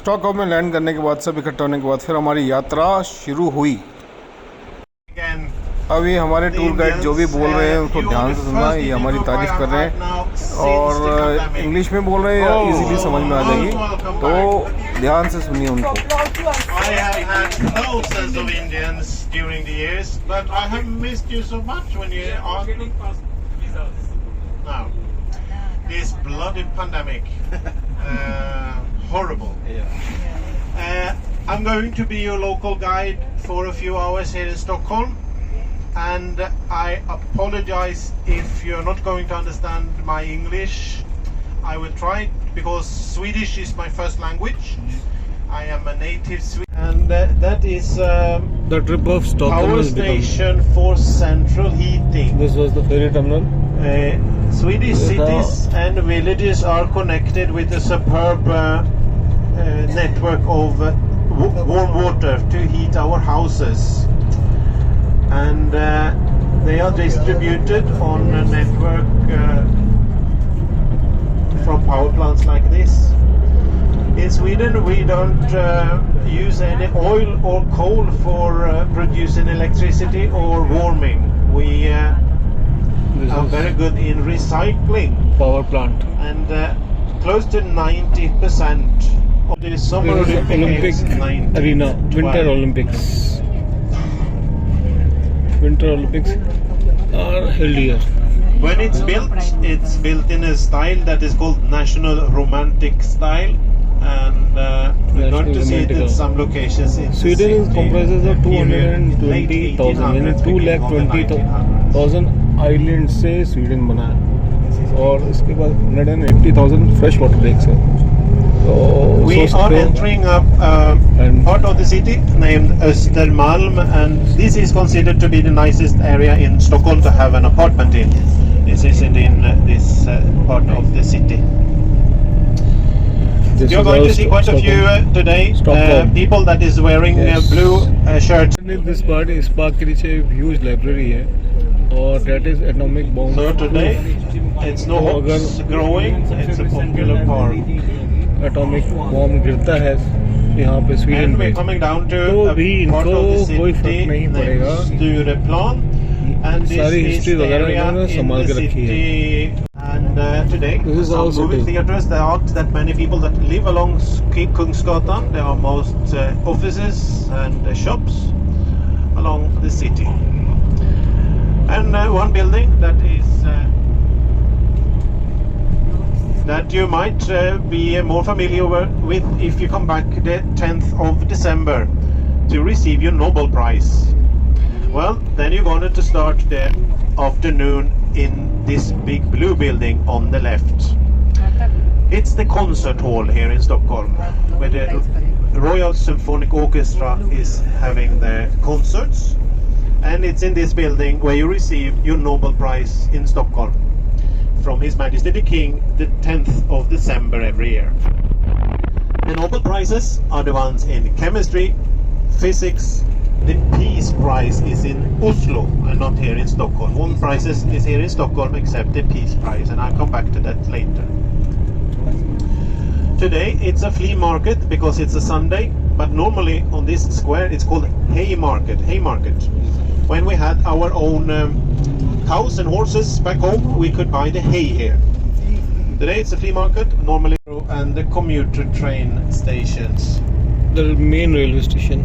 Stockholm में land करने के बाद, सब इकट्ठा होने के बाद फिर हमारी यात्रा शुरू हुई। अब ये हमारे टूर गाइड जो भी बोल रहे हैं उनको ध्यान से सुनना, ये हमारी तारीफ कर रहे हैं और इंग्लिश में बोल रहे हैं या इजीली समझ में आ जाएगी, तो ध्यान से सुनिए उनको। This bloody pandemic, horrible. I'm going to be your local guide for a few hours here in Stockholm, and I apologize if you're not going to understand my English. I will try, because Swedish is my first language. I am a native Swede, and that is The trip of Stockholm power station for central heating. This was the ferry terminal. Swedish cities and villages are connected with a superb network of warm water to heat our houses, and they are distributed on a network from power plants like this. In Sweden we don't use any oil or coal for producing electricity or warming. We are very good in recycling Power plant. and close to 90% of the Summer Olympic Games in Arena, 1912. Winter Olympics. Winter Olympics are held here. When it's built in a style that is called National Romantic style, and we're going to see it in some locations in Sweden the city. comprises of Period, late 220,000 यानी 1800s, beginning of the 1900s. 2,20,000 island से Sweden बना है, और इसके बाद 180,000 fresh water lakes है। तो We are entering a part of the city named Östermalm, and this is considered to be the nicest area in Stockholm to have an apartment in. This is in this part of the city. You're going to see quite a few today people that is wearing blue shirts. This part, इस park के नीचे huge library है, और that is atomic bomb. So today it's no hops growing, it's a popular park. Atomic bomb गिरता है यहाँ पे Sweden And में, we're coming down to तो a भी part इनको of the कोई city फर्क नहीं named पड़ेगा। Stureplan, and this सारी is हिस्ट्री the वगैरह area इन्होंने in संभाल the के रखी है। city. And today, This is some also movie city. theaters. There aren't that many people that live along Kungsgatan. There are most offices and shops along the city. And one building that is that you might be more familiar with if you come back the 10th of December to receive your Nobel Prize. Well, then you're going to start the afternoon in this big blue building on the left. It's the concert hall here in Stockholm, where the Royal Symphonic Orchestra is having their concerts, and it's in this building where you receive your Nobel Prize in Stockholm from His Majesty the King, the 10th of December every year. The Nobel Prizes are the ones in chemistry, physics. The Peace Prize is in Oslo and not here in Stockholm. All prizes is here in Stockholm except the Peace Prize, and I'll come back to that later. Today it's a flea market because it's a Sunday, but normally on this square it's called Haymarket. When we had our own cows and horses back home, we could buy the hay here. Today it's a flea market, normally, and the commuter train stations. The main railway station.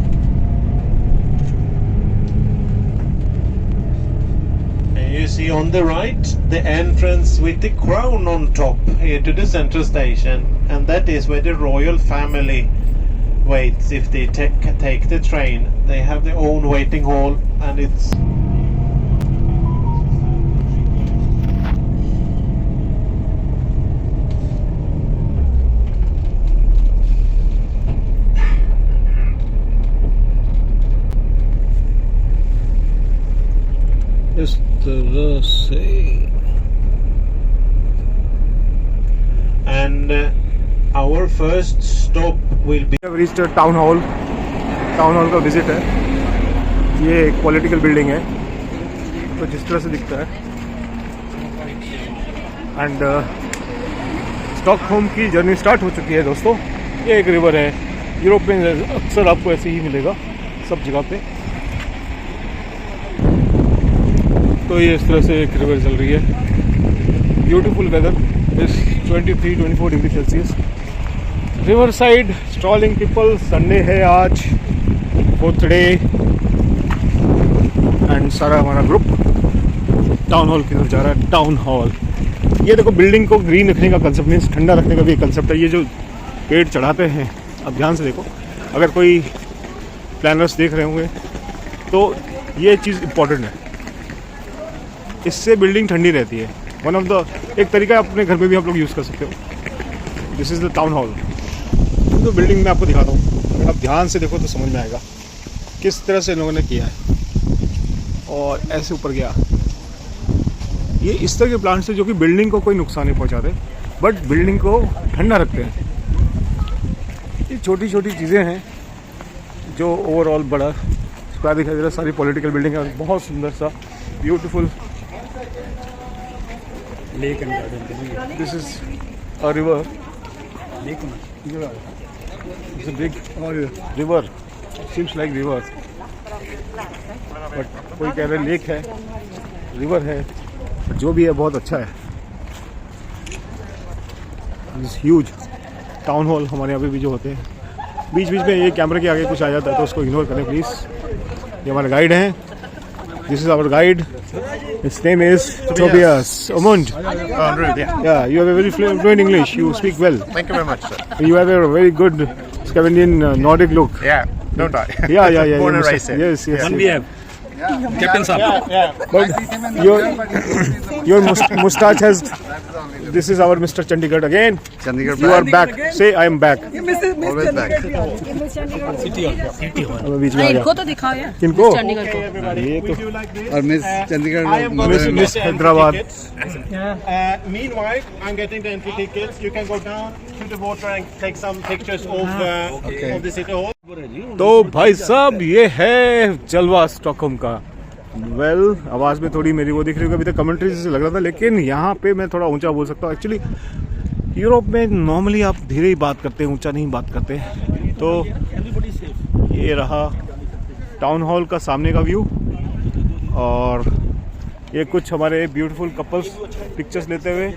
You see on the right the entrance with the crown on top here to the central station, and that is where the royal family waits if they take the train. They have their own waiting hall, and it's इस तरह से। And our first stop will be reached town hall का visit है। ये एक political building है, तो जिस तरह से दिखता है। एंड स्टॉकहोम की जर्नी स्टार्ट हो चुकी है दोस्तों। ये एक रिवर है, यूरोप में अक्सर आपको ऐसे ही मिलेगा सब जगह पे। तो ये इस तरह से एक रिवर चल रही है। ब्यूटीफुल वेदर इस 23-24 degree Celsius. River side strolling people. Sunday है आज, 4th डे, एंड सारा हमारा ग्रुप टाउन हॉल की तरफ जा रहा है। टाउन हॉल, ये देखो बिल्डिंग को ग्रीन रखने का कंसेप्ट, मीन्स ठंडा रखने का भी कंसेप्ट है। ये जो पेड़ चढ़ाते हैं, अब ध्यान से देखो, अगर कोई प्लानर्स देख रहे होंगे तो ये चीज़ इम्पॉर्टेंट है। इससे बिल्डिंग ठंडी रहती है। वन ऑफ द एक तरीका अपने घर में भी आप लोग यूज़ कर सकते हो। This is the town hall. तो बिल्डिंग में आपको दिखाता हूँ, अगर आप ध्यान से देखो तो समझ में आएगा किस तरह से इन लोगों ने किया है। और ऐसे ऊपर गया, ये इस तरह के प्लांट्स है जो कि बिल्डिंग को कोई नुकसान नहीं पहुंचाते, बट बिल्डिंग को ठंडा रखते हैं। ये छोटी छोटी चीज़ें हैं जो ओवरऑल बड़ा स्क्वायर दिखाई दे रहा है। सारी पॉलिटिकल बिल्डिंग है, बहुत सुंदर सा beautiful lake and garden. This is a river, it's a big river, seems like river, but कोई कह रहे लेक है, रिवर है, जो भी है बहुत अच्छा है। दिस ह्यूज टाउन हॉल हमारे यहाँ पे भी जो होते हैं, बीच बीच में ये कैमरे के आगे कुछ आ जाता है तो उसको इग्नोर करें प्लीज़। ये हमारे गाइड हैं, this is our guide, his name is Tobias Omund. Yeah, you have a very fluent English, you speak well. Thank you very much, sir. You have a very good Scandinavian Nordic look. Yeah, don't I? Yeah. Born and you raised here. Yes. One we have. Captain Saab. But your mustache has. This is our Mr. Chandigarh again. Chandigarh You are back. Say I am back. Always back. मैं बीच में आ गया। इनको तो दिखाओ यार। किनको? चंडीगढ़ को। ये तो और miss Chandigarh miss Hyderabad. Meanwhile, I'm getting the entry tickets. You can go down to the water and take some pictures of the city hall. तो भाई साहब ये है जलवा स्टॉकहोम का। आवाज़ में थोड़ी मेरी वो दिख रही है, अभी तक कमेंट्री से लग रहा था, लेकिन यहाँ पे मैं थोड़ा ऊंचा बोल सकता हूँ। एक्चुअली यूरोप में नॉर्मली आप धीरे ही बात करते हैं, ऊंचा नहीं बात करते। तो ये रहा टाउन हॉल का सामने का व्यू, और ये कुछ हमारे ब्यूटीफुल कपल्स पिक्चर्स लेते हुए।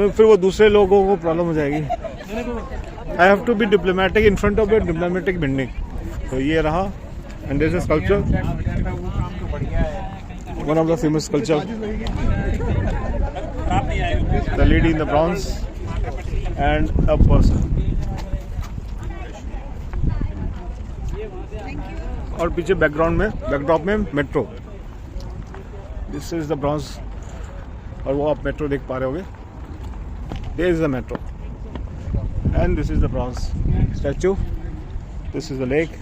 फिर वो दूसरे लोगों को प्रॉब्लम हो जाएगी। I have to be diplomatic in front of a diplomatic building. तो ये रहा, and this is sculpture, one of the famous sculpture, the lady in the bronze and a person. और पीछे बैकड्रॉप में metro. This is the bronze, और वो आप metro देख पा रहे होगे। There is the metro, and this is the bronze statue. This is the lake.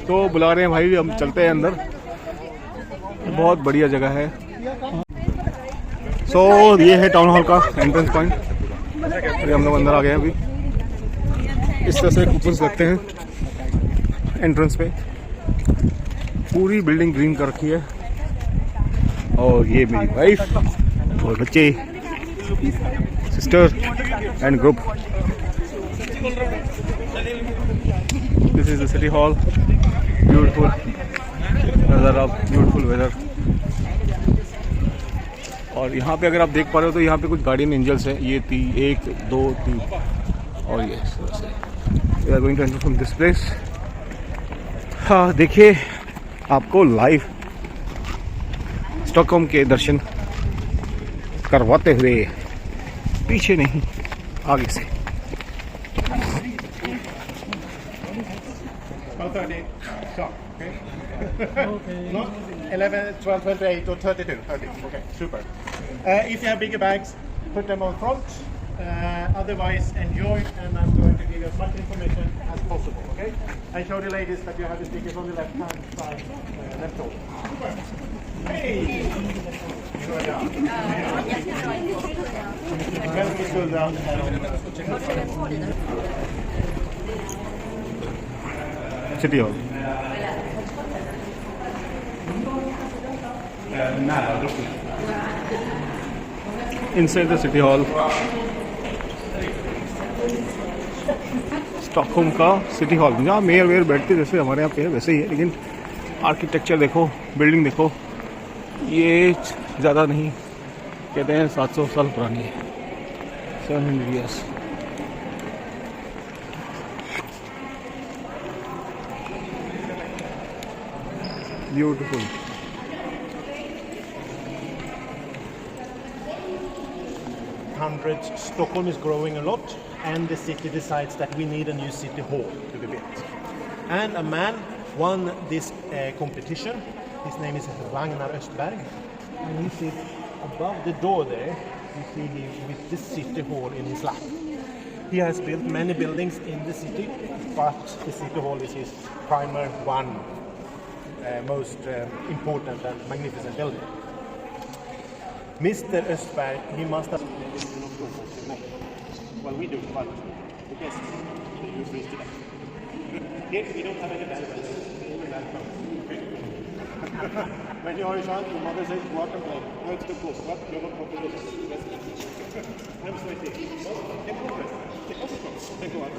तो बुला रहे हैं भाई, हम चलते हैं अंदर। बहुत बढ़िया जगह है। सो ये है टाउन हॉल का एंट्रेंस पॉइंट। हम लोग अंदर आ गए हैं अभी। इस तरह से कूपन्स लगते हैं एंट्रेंस पे। पूरी बिल्डिंग ग्रीन कर रखी है, और ये मेरी वाइफ और बच्चे, sister and group. This is the city hall, beautiful नज़ारा, ब्यूटीफुल वेदर। और यहाँ पे अगर आप देख पा रहे हो तो यहाँ पे कुछ गार्डियन एंजल्स हैं। ये 1, 2, 3, और ये we are going to enter from this place. हाँ, देखिए आपको लाइव स्टॉकहोम के दर्शन करवाते हुए, पीछे नहीं आगे से। No? 11, 12, 28 or 32. Okay, super. If you have bigger bags, put them on front. Otherwise, enjoy, and I'm going to give you as much information as possible, okay? I show the ladies that you have the tickets on the left-hand side, left over. Super. Hey! Welcome to the city hall. Inside the city hall, Stockholm का city hall, जहाँ mayor where बैठते जैसे हमारे यहाँ पे है वैसे ही है, लेकिन आर्किटेक्चर देखो, बिल्डिंग देखो, ये ज़्यादा नहीं, कहते हैं 700 साल पुरानी है, 700 years। Beautiful. Hundreds. Stockholm is growing a lot, and the city decides that we need a new city hall to be built. And a man won this competition. His name is Ragnar Östberg, and he sits above the door there. You see him with the city hall in his lap. He has built many buildings in the city, but the city hall is his primary one, most important and magnificent building. Mr. Östberg, he must have... Well, we do, but the guests use this today. Here, we don't have any bells. When you are a child, your mother says, go out and play. No, it's too close. What? You're not popular. I'm sorry. Take a while.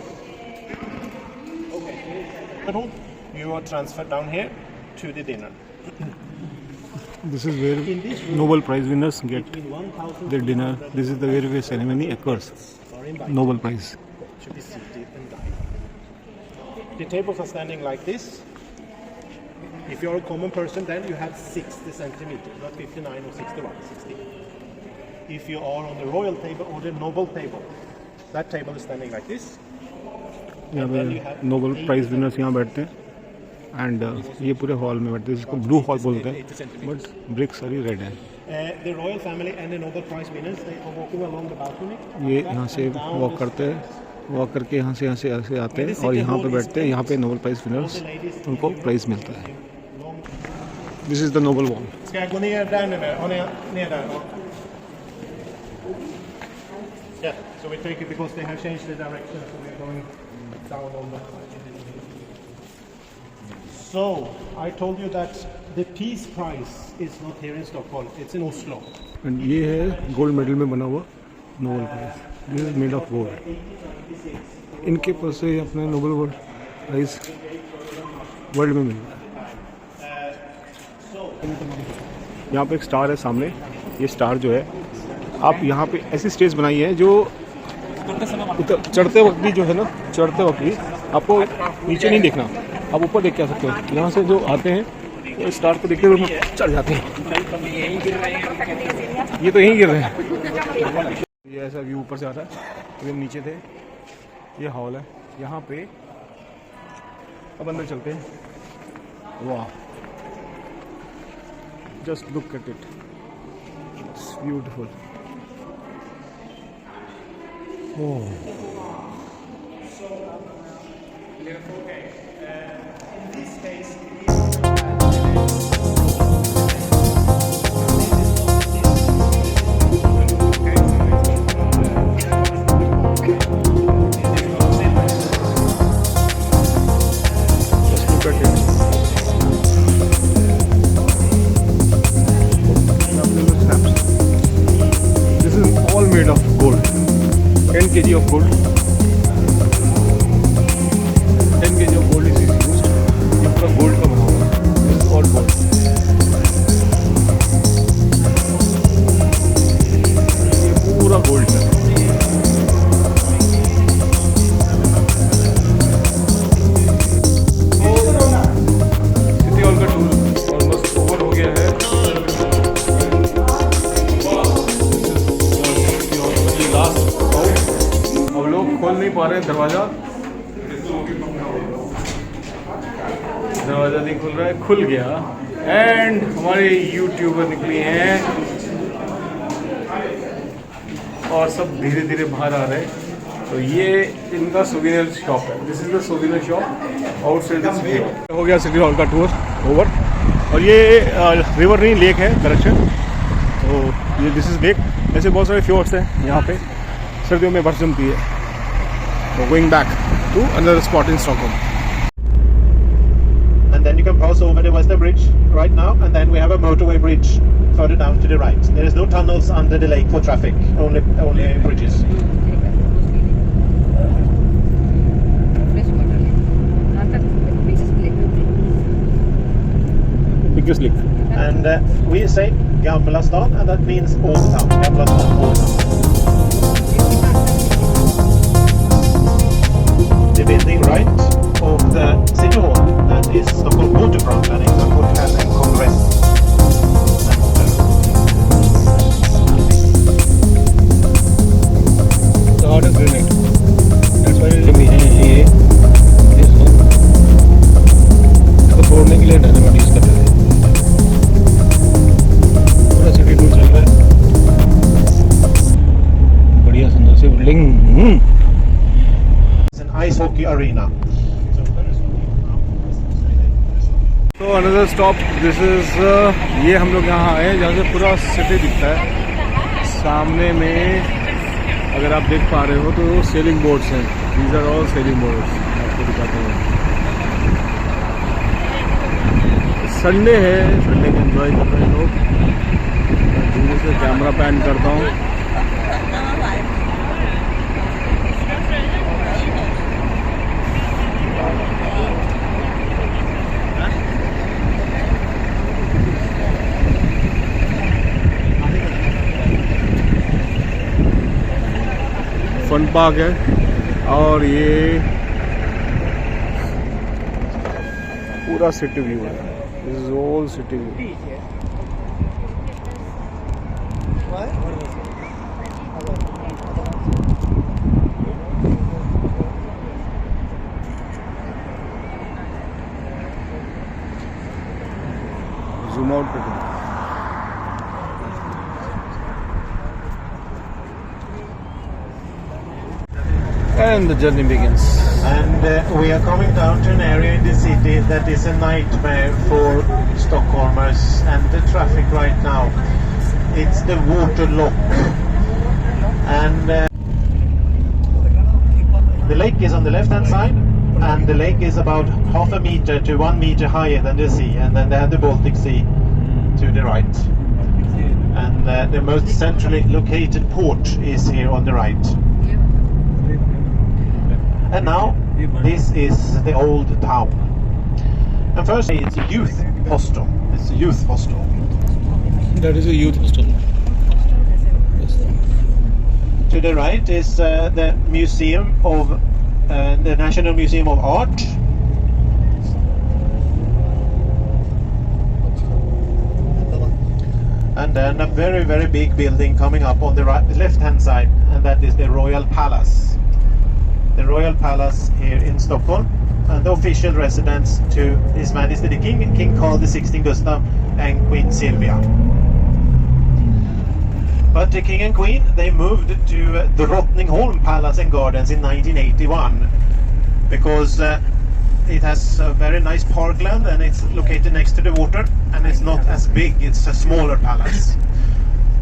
Okay. You are transferred down here to the dinner. This is where Nobel Prize winners get their dinner. This is the where the ceremony occurs. Nobel Prize. To be seated and dine. The tables are standing like this. If you're a common person, then you have 60 centimeters, not 59 or 61, 60. If you are on the royal table or the noble table, that table is standing like this. यहाँ पे Nobel prize winners यहाँ बैठते हैं, and ये पूरे hall में बैठते हैं, जिसको ब्लू हॉल बोलते हैं, बट ब्रिक्स सारी रेड है। The royal family and the Nobel Prize winners, they are walking along the balcony. ये यहाँ से वॉक करते हैं, वॉक करके यहाँ से ऐसे आते हैं और यहाँ पे बैठते हैं। यहाँ पे नोबेल प्राइज विनर्स, उनको प्राइज मिलता है। This is the Nobel wall. Ska jag gå ner där nu? Har ni ner där? Yeah, so we take it because they have changed the direction, so we're going down on the... So, I told you that the Peace Prize is not here in Stockholm, it's in Oslo. And ये है gold medal में बना हुआ Nobel prize. This is made of gold. इनके पास से अपना Nobel prize world में मिल रहा है। यहाँ पे एक स्टार है सामने। ये स्टार जो है, आप यहाँ पे ऐसी स्टेज बनाई है जो चढ़ते वक्त भी जो है ना, चढ़ते वक्त भी आपको नीचे नहीं देखना, आप ऊपर देख के आ सकते हो। यहाँ से जो आते हैं वो स्टार को देखते हुए चढ़ जाते हैं। ये तो यहीं गिर रहे हैं। ये ऐसा व्यू ऊपर से आ रहा है, तो हम नीचे थे। ये हॉल है, यहाँ पे अब अंदर चलते हैं। वाह, just look at it, it's beautiful. Oh, made of gold, 10 kg of gold, 10 kg of gold is used। ये पूरा गोल्ड का बना हुआ है, this is all gold। ये पूरा गोल्ड है। सिटी हॉल का टूर ऑलमोस्ट ओवर हो गया है। अब लोग खोल नहीं पा रहे हैं दरवाज़ा नहीं खुल रहा है। खुल गया एंड हमारे यूट्यूबर निकली हैं और सब धीरे धीरे बाहर आ रहे हैं। तो ये इनका सोविनियर शॉप है। This is the souvenir shop outside this view. हो गया सिटी हॉल का टूर ओवर, और ये रिवर नहीं, लेक है करेक्शन। तो ये दिस इज लेक। ऐसे बहुत सारे फ्योर्ड्स हैं यहाँ पे, सर्दियों में बर्फ जमती है। तो going back to another spot in Stockholm. then you can pass over the Western Bridge right now, and then we have a motorway bridge further down to the right. There is no tunnels under the lake for traffic, only bridges. Biggest lake. And we say Gamla stan, and that means old town. Gamla stan, old town. The building right of the city hall, that is Stockholm waterfront, and it's a hotel and congress center. The hot is granite. That's why we have ये this one. इसको तोड़ने के लिए dynamite use करते थे. पूरा city tour चल रहा है. बढ़िया सुंदर सी building. It's an ice hockey arena. तो अनदर स्टॉप दिस इज ये हम लोग यहाँ आए जहाँ से पूरा सिटी दिखता है. सामने में अगर आप देख पा रहे हो तो सेलिंग बोट्स हैं. These are all sailing boats. आपको दिखाते हैं. संडे है, संडे को एंजॉय कर रहे हैं लोग. धीरे से कैमरा पैन करता हूँ. फन पार्क है और ये पूरा सिटी व्यू है. This is all city view. Zoom out करते हैं. And the journey begins. And we are coming down to an area in the city that is a nightmare for Stockholmers and the traffic right now. It's the water lock. And the lake is on the left hand side, and the lake is about 1/2 meter to 1 meter higher than the sea, and then they have the Baltic Sea to the right. And the most centrally located port is here on the right. And now this is the old town. And first it's a youth hostel. It's a youth hostel. That is a youth hostel. To the right is the museum of the National Museum of Art. And then a very, very big building coming up on the left hand side, and that is the Royal Palace. The Royal Palace here in Stockholm, and the official residence to His Majesty the King, King Carl XVI Gustaf and Queen Silvia. But the King and Queen, they moved to the Drottningholm Palace and Gardens in 1981 because it has a very nice parkland and it's located next to the water, and it's not as big, it's a smaller palace.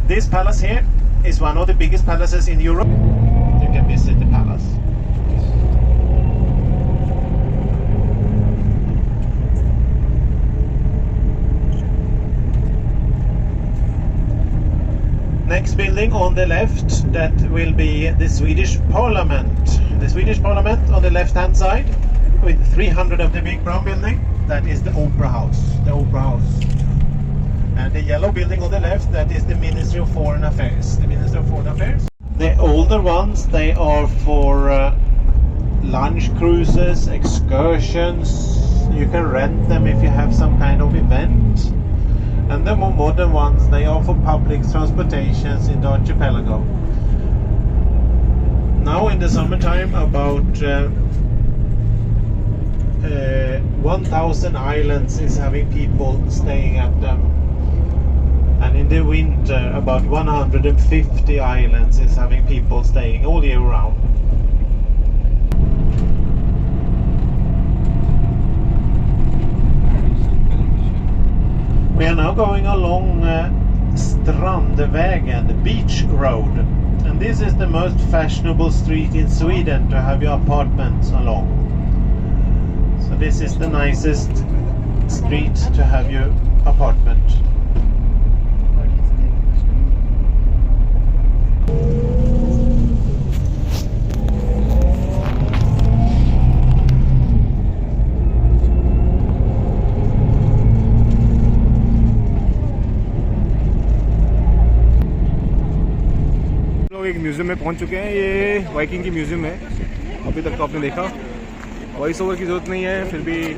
This palace here is one of the biggest palaces in Europe. You can visit the palace. Next building on the left, that will be the Swedish Parliament. The Swedish Parliament on the left hand side with 300 of the big brown building. That is the Opera House. The Opera House. And the yellow building on the left, that is the Ministry of Foreign Affairs. The Ministry of Foreign Affairs. The older ones, they are for lunch cruises, excursions. You can rent them if you have some kind of event. And the more modern ones, they are for public transportations in the archipelago. Now in the summertime, about 1,000 islands is having people staying at them. And in the winter, about 150 islands is having people staying all year round. We are now going along Strandvägen, the beach road. And this is the most fashionable street in Sweden to have your apartments along. So this is the nicest street to have your apartment. लोग एक museum में पहुंच चुके हैं। ये Viking की museum है। अभी तक तो आपने देखा, वॉइस ओवर की जरूरत नहीं है, फिर भी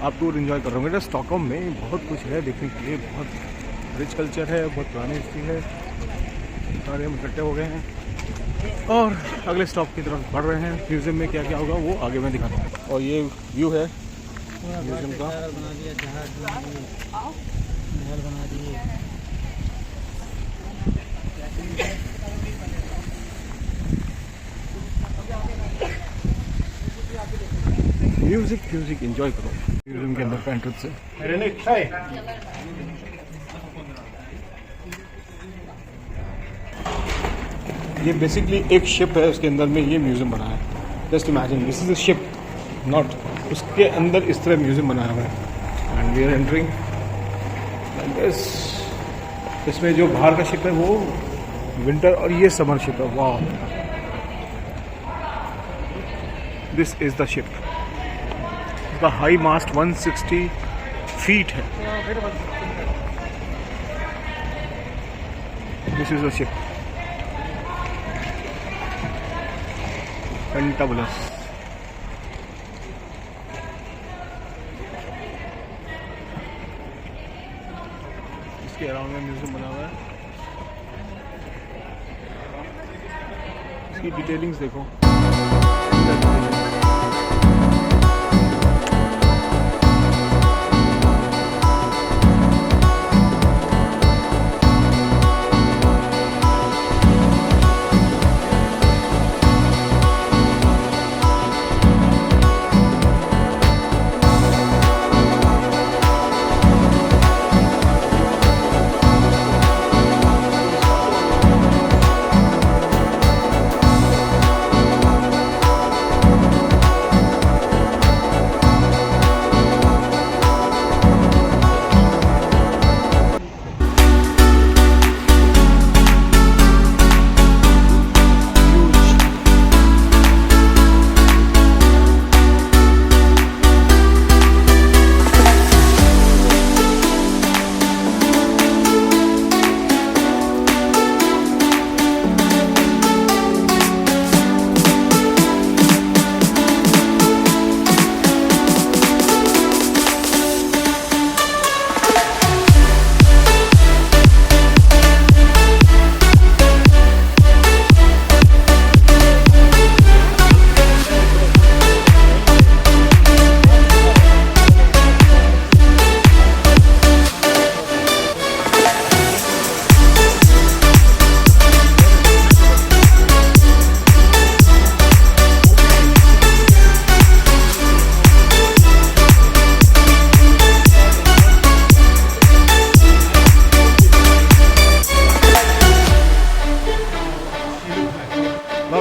आप टूर एंजॉय कर रहे होंगे। स्टॉकहोम में बहुत कुछ है देखने के लिए, बहुत रिच कल्चर है, बहुत पुरानी हिस्ट्री है। सारे हम इकट्ठे हो गए हैं और अगले स्टॉप की तरफ बढ़ रहे हैं। म्यूजियम में क्या क्या होगा वो आगे मैं दिखाता हूँ। और ये व्यू है म्यूजियम का। म्यूजिक एंजॉय करो म्यूजियम के अंदर का एंट्रेंस से। ये बेसिकली एक शिप है, उसके अंदर में ये म्यूजियम बना है। Just imagine this is a ship, not उसके अंदर इस तरह म्यूजियम बनाया हुआ है। And we are entering. इसमें जो बाहर का शिप है वो विंटर और ये समर शिप है। वाह, दिस इज द शिप। इसका हाई मास्ट 160 फीट है। दिस इज द शिप पेंटाबुलस। इसके अराउंड में म्यूजियम बना हुआ है। इसकी डिटेलिंग्स देखो।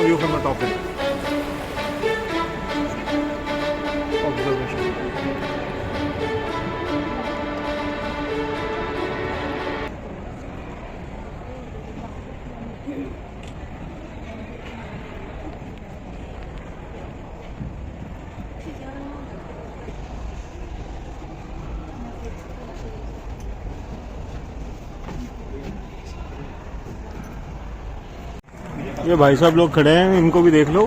View from the top end. Observation. ये भाई साहब लोग खड़े हैं, इनको भी देख लो।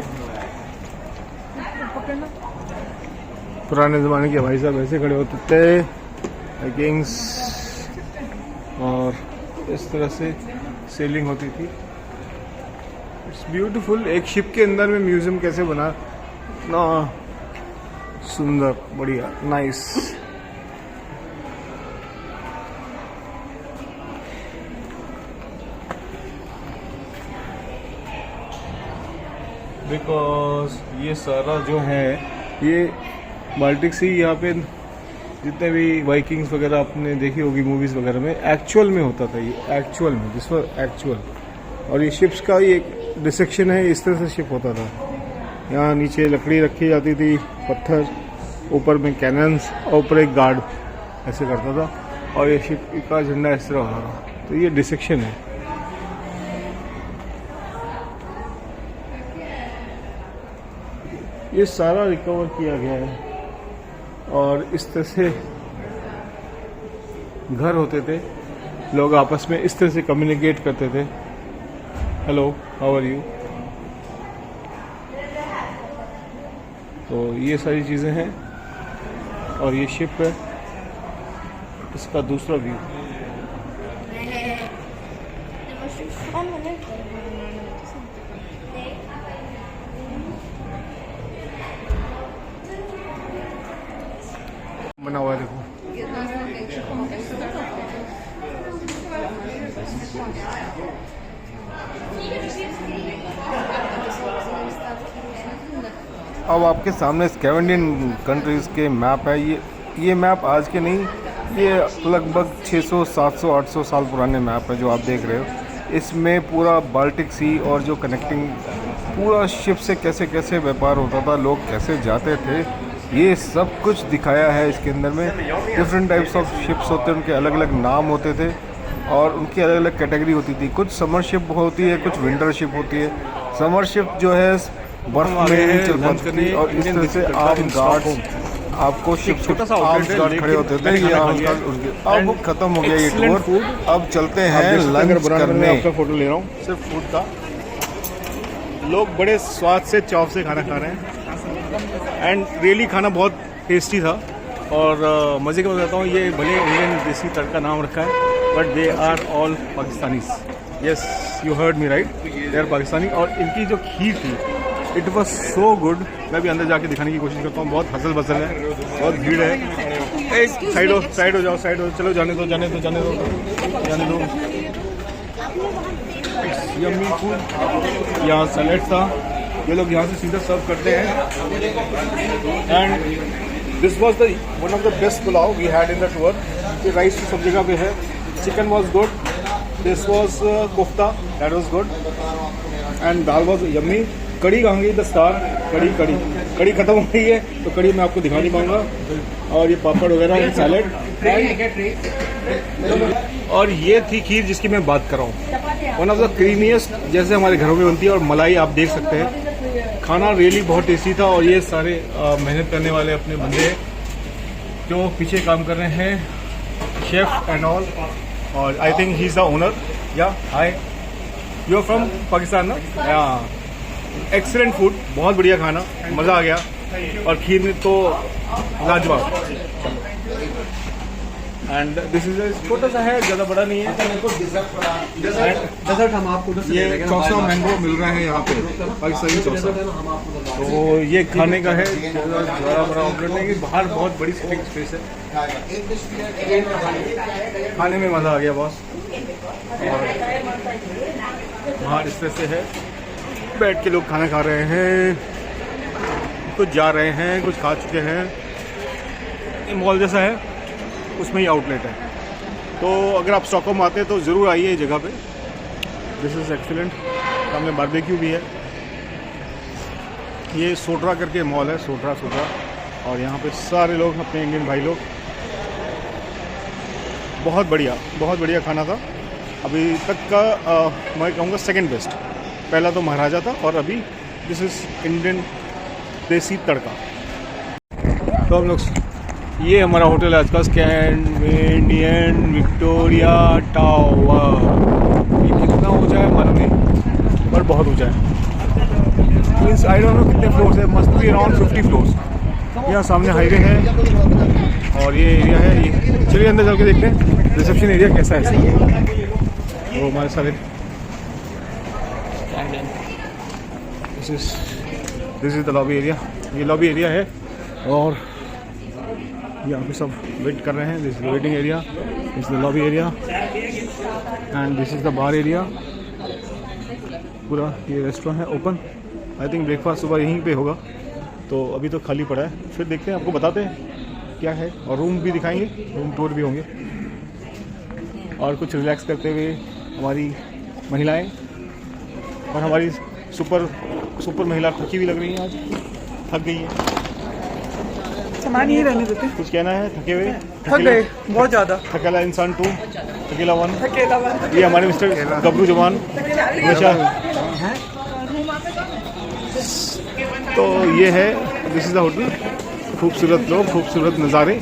पुराने ज़माने के भाई साहब ऐसे खड़े होते थे, वाइकिंग्स, और इस तरह से सेलिंग होती थी। It's beautiful. एक शिप के अंदर में म्यूजियम कैसे बना, ना सुंदर, बढ़िया, नाइस। बिकॉज ये सारा जो है ये बाल्टिक सी, यहाँ पे जितने भी वाइकिंग्स वगैरह आपने देखी होगी मूवीज़ वगैरह में, एक्चुअल में होता था। ये एक्चुअल में, दिस वाज एक्चुअल। और ये शिप्स का ये एक डिसेक्शन है, इस तरह से शिप होता था। यहाँ नीचे लकड़ी रखी जाती थी, पत्थर, ऊपर में कैनन्स और ऊपर एक गार्ड ऐसे करता था, और ये शिप का झंडा इस तरह होता था। तो ये डिसेक्शन है। ये सारा रिकवर किया गया है, और इस तरह से घर होते थे, लोग आपस में इस तरह से कम्युनिकेट करते थे। Hello, how are you. तो ये सारी चीज़ें हैं, और ये शिप है, इसका दूसरा व्यू। बना हुआ है देखो। अब आपके सामने स्कैंडिनेवियन कंट्रीज़ के मैप है। ये मैप आज के नहीं, ये लगभग 600, 700, 800 साल पुराने मैप है जो आप देख रहे हो। इसमें पूरा बाल्टिक सी और जो कनेक्टिंग पूरा शिप से कैसे कैसे व्यापार होता था, लोग कैसे जाते थे, ये सब कुछ दिखाया है इसके अंदर में। डिफरेंट टाइप्स ऑफ शिप्स होते हैं, उनके अलग अलग नाम होते थे और उनकी अलग अलग कैटेगरी होती थी। कुछ समर शिप होती है, कुछ विंटर शिप होती है। समर शिप जो है बर्फ में ही चल पाती थी, और इस तरह से आर्म गार्ड्स आपको शिप आर्म्स गार्ड खड़े होते थे। ये अब खत्म हो गया ये टूर, अब चलते हैं लंच करने। आपका फोटो ले रहा हूँ सिर्फ फूड का। लोग बड़े स्वाद से चौप से खाना खा रहे हैं, एंड रियली खाना बहुत टेस्टी था। और मज़े की बात बताता हूँ, ये भले इंडियन देसी तड़का नाम रखा है, but they are all Pakistanis. Yes, you heard me right, they are Pakistani. और इनकी जो खीर थी, इट वॉज सो गुड। मैं भी अंदर जाके दिखाने की कोशिश करता हूँ। बहुत हसल बसल है, बहुत भीड़ है। एक साइड हो जाओ, साइड हो, चलो जाने दो। Yummy food. यहाँ सैलेड था, ये लोग यहाँ से सीधा सर्व करते हैं। And this was the one of the best pulao we had in the tour. ये राइस सब जगह पे है। Chicken was good, this was kofta, that was good, and dal was yummy. कड़ी कहाँ गई द स्टार, कड़ी खत्म हो गई है, तो कड़ी मैं आपको दिखा नहीं पाऊंगा। और ये पापड़ वगैरह, सैलेड, और ये थी खीर जिसकी मैं बात कर रहा हूँ। वन ऑफ द क्रीमीएस्ट, जैसे हमारे घरों में बनती है, और मलाई आप देख सकते हैं। खाना रियली बहुत टेस्टी था। और ये सारे मेहनत करने वाले अपने बंदे जो पीछे काम कर रहे हैं, शेफ एंड ऑल। और I think he is the owner. या hi, you are from Pakistan ना? या एक्सीलेंट फूड, बहुत बढ़िया खाना, मज़ा आ गया। और खीर में तो लाजवाब। एंड दिस इज छोटा सा है, ज़्यादा बड़ा नहीं है। डेजर्ट हम आपको ये चौसा मैंगो मिल रहा है यहाँ पे, पाकिस्तानी चौसा। तो ये खाने का है, ज़्यादा बड़ा ऑपरेट नहीं, कि बाहर बहुत बड़ी सिटिंग स्पेस है। खाने में मज़ा आ गया बॉस। और बाहर इस तरह से है, बैठ के लोग खाना खा रहे हैं, कुछ जा रहे हैं, कुछ खा चुके हैं। ये मॉल जैसा है, उसमें ही आउटलेट है। तो अगर आप स्टॉकहोम आते हैं तो ज़रूर आइए इस जगह पे। This is excellent. सामने बारबेक्यू भी है। ये सोटरा करके मॉल है, सोटरा। और यहाँ पे सारे लोग अपने इंडियन भाई लोग। बहुत बढ़िया खाना था। अभी तक का मैं कहूँगा सेकंड बेस्ट। पहला तो महाराजा था, और अभी दिस इज़ इंडियन देसी तड़का। तो हम लोग, ये हमारा होटल है आज का, स्कैंडिनेवियन विक्टोरिया टावर। ये कितना ऊंचा है मालूम नहीं, पर बहुत ऊंचा है। मीन्स आई डोंट नो कितने फ्लोर्स है, मस्ट बी अराउंड 50 फ्लोर्स। यहाँ सामने हाईवे है, और ये एरिया है। ये चलिए अंदर चल के देखते हैं रिसेप्शन एरिया कैसा है। वो हमारे सारे this is the lobby area. ये लॉबी एरिया है, और यहाँ पे सब वेट कर रहे हैं। This is the waiting area, this is the lobby area, and this is the bar area. पूरा ये रेस्टोरेंट है ओपन। आई थिंक ब्रेकफास्ट सुबह यहीं पे होगा। तो अभी तो खाली पड़ा है, फिर देखते हैं, आपको बताते हैं क्या है। और रूम भी दिखाएंगे, रूम टूर भी होंगे। और कुछ रिलैक्स करते हुए हमारी महिलाएं, और हमारी सुपर महिला थकी भी लग रही हैं, आज थक गई हैं। सामान ही रहने देते। कुछ कहना है? थके हुए? थक गए बहुत ज्यादा। थकेला इंसान 2, थकेला 1। अकेला बंद। ये हमारे मिस्टर गबरू जवान हमेशा। तो ये है, दिस इज द होटल। खूबसूरत लोग, खूबसूरत नज़ारे।